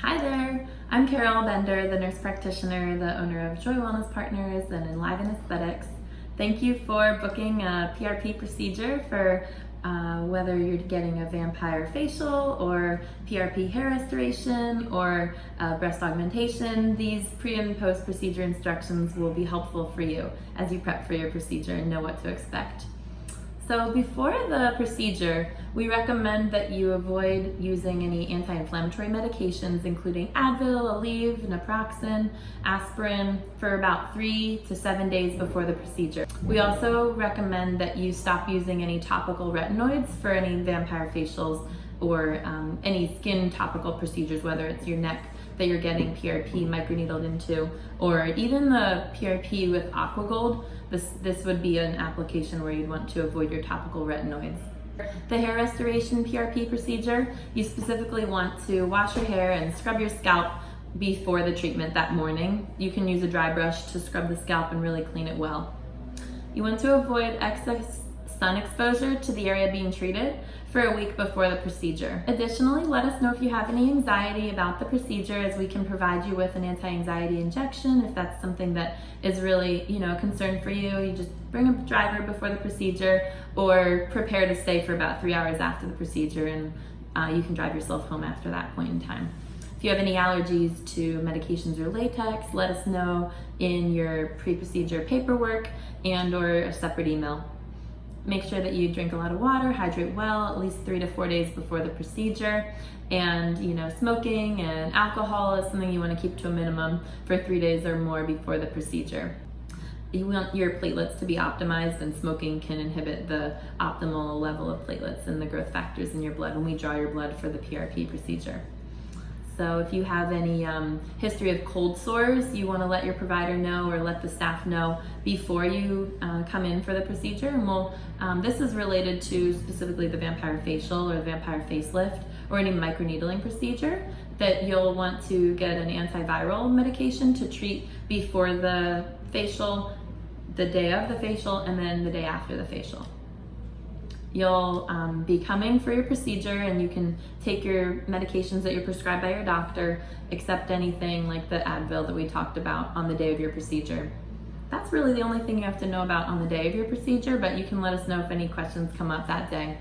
Hi there, I'm Carol Bender, the nurse practitioner, the owner of Joy Wellness Partners and Enliven Aesthetics. Thank you for booking a PRP procedure for whether you're getting a vampire facial or PRP hair restoration or breast augmentation. These pre and post procedure instructions will be helpful for you as you prep for your procedure and know what to expect. So before the procedure, we recommend that you avoid using any anti-inflammatory medications, including Advil, Aleve, naproxen, aspirin, for about 3 to 7 days before the procedure. We also recommend that you stop using any topical retinoids for any vampire facials or any skin topical procedures, whether it's your neck that you're getting PRP microneedled into, or even the PRP with Aquagold. This would be an application where you'd want to avoid your topical retinoids. The hair restoration PRP procedure, you specifically want to wash your hair and scrub your scalp before the treatment that morning. You can use a dry brush to scrub the scalp and really clean it well. You want to avoid excess sun exposure to the area being treated for a week before the procedure. Additionally, let us know if you have any anxiety about the procedure, as we can provide you with an anti-anxiety injection if that's something that is really, a concern for you. You just bring a driver before the procedure or prepare to stay for about 3 hours after the procedure, and you can drive yourself home after that point in time. If you have any allergies to medications or latex, let us know in your pre-procedure paperwork and or a separate email. Make sure that you drink a lot of water, hydrate well, at least 3 to 4 days before the procedure. And smoking and alcohol is something you want to keep to a minimum for 3 days or more before the procedure. You want your platelets to be optimized, and smoking can inhibit the optimal level of platelets and the growth factors in your blood when we draw your blood for the PRP procedure. So if you have any history of cold sores, you want to let your provider know or let the staff know before you come in for the procedure. And this is related to specifically the vampire facial or the vampire facelift or any microneedling procedure, that you'll want to get an antiviral medication to treat before the facial, the day of the facial, and then the day after the facial. You'll be coming for your procedure, and you can take your medications that you're prescribed by your doctor, except anything like the Advil that we talked about on the day of your procedure. That's really the only thing you have to know about on the day of your procedure, but you can let us know if any questions come up that day.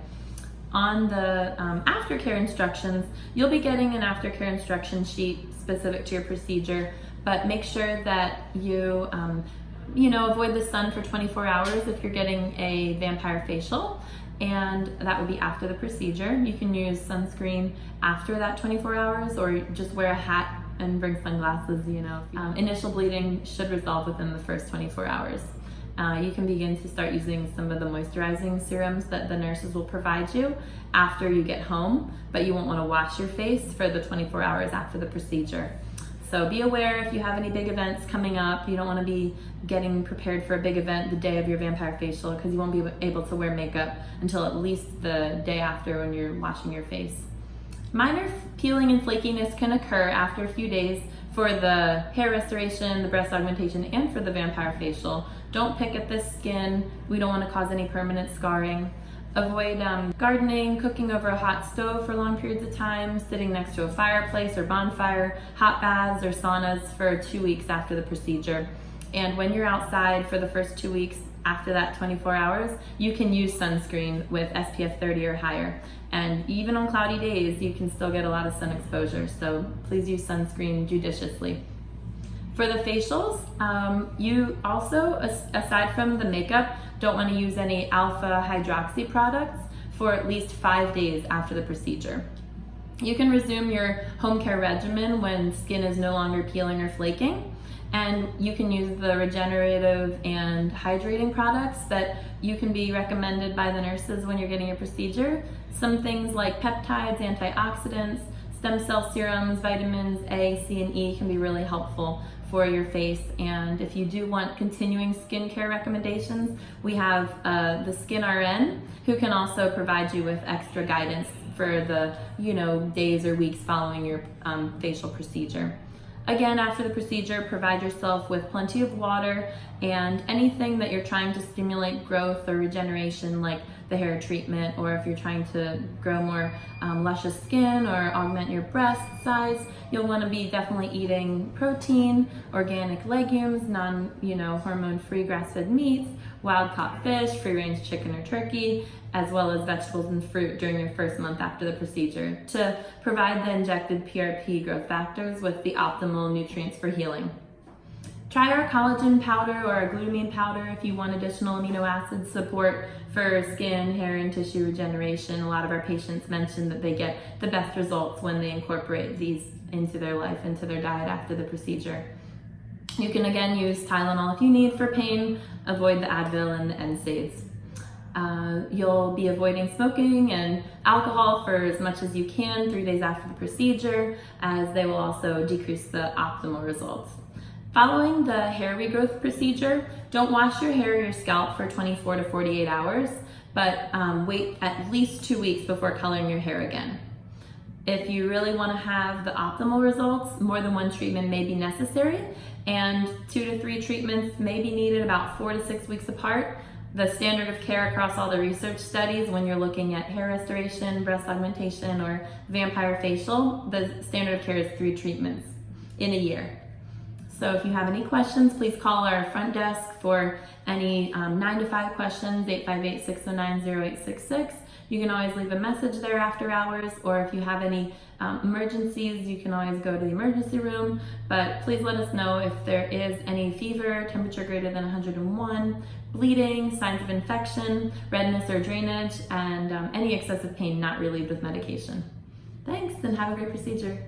On the aftercare instructions, you'll be getting an aftercare instruction sheet specific to your procedure, but make sure that you avoid the sun for 24 hours if you're getting a vampire facial, and that would be after the procedure. You can use sunscreen after that 24 hours, or just wear a hat and bring sunglasses. Initial bleeding should resolve within the first 24 hours. You can begin to start using some of the moisturizing serums that the nurses will provide you after you get home, but you won't want to wash your face for the 24 hours after the procedure. So be aware if you have any big events coming up. You don't want to be getting prepared for a big event the day of your vampire facial, because you won't be able to wear makeup until at least the day after when you're washing your face. Minor peeling and flakiness can occur after a few days for the hair restoration, the breast augmentation, and for the vampire facial. Don't pick at this skin. We don't want to cause any permanent scarring. Avoid gardening, cooking over a hot stove for long periods of time, sitting next to a fireplace or bonfire, hot baths or saunas for 2 weeks after the procedure. And when you're outside for the first 2 weeks after that 24 hours, you can use sunscreen with SPF 30 or higher. And even on cloudy days, you can still get a lot of sun exposure, so please use sunscreen judiciously. For the facials, you also, aside from the makeup, don't want to use any alpha hydroxy products for at least 5 days after the procedure. You can resume your home care regimen when skin is no longer peeling or flaking, and you can use the regenerative and hydrating products that you can be recommended by the nurses when you're getting your procedure. Some things like peptides, antioxidants, stem cell serums, vitamins A, C, and E can be really helpful for your face. And if you do want continuing skincare recommendations, we have the Skin RN, who can also provide you with extra guidance for the days or weeks following your facial procedure. Again, after the procedure, provide yourself with plenty of water and anything that you're trying to stimulate growth or regeneration, like the the hair treatment, or if you're trying to grow more luscious skin or augment your breast size, you'll want to be definitely eating protein, organic legumes, hormone-free grass-fed meats, wild-caught fish, free-range chicken or turkey, as well as vegetables and fruit during your first month after the procedure to provide the injected PRP growth factors with the optimal nutrients for healing. Try our collagen powder or our glutamine powder if you want additional amino acid support for skin, hair, and tissue regeneration. A lot of our patients mention that they get the best results when they incorporate these into their life, into their diet after the procedure. You can again use Tylenol if you need for pain, avoid the Advil and the NSAIDs. You'll be avoiding smoking and alcohol for as much as you can 3 days after the procedure, as they will also decrease the optimal results. Following the hair regrowth procedure, don't wash your hair or your scalp for 24 to 48 hours, but wait at least 2 weeks before coloring your hair again. If you really want to have the optimal results, more than one treatment may be necessary, and 2 to 3 treatments may be needed about 4 to 6 weeks apart. The standard of care across all the research studies when you're looking at hair restoration, breast augmentation, or vampire facial, the standard of care is 3 treatments in a year. So if you have any questions, please call our front desk for any 9 to 5 questions, 858-609-0866. You can always leave a message there after hours, or if you have any emergencies, you can always go to the emergency room. But please let us know if there is any fever, temperature greater than 101, bleeding, signs of infection, redness or drainage, and any excessive pain not relieved with medication. Thanks, and have a great procedure.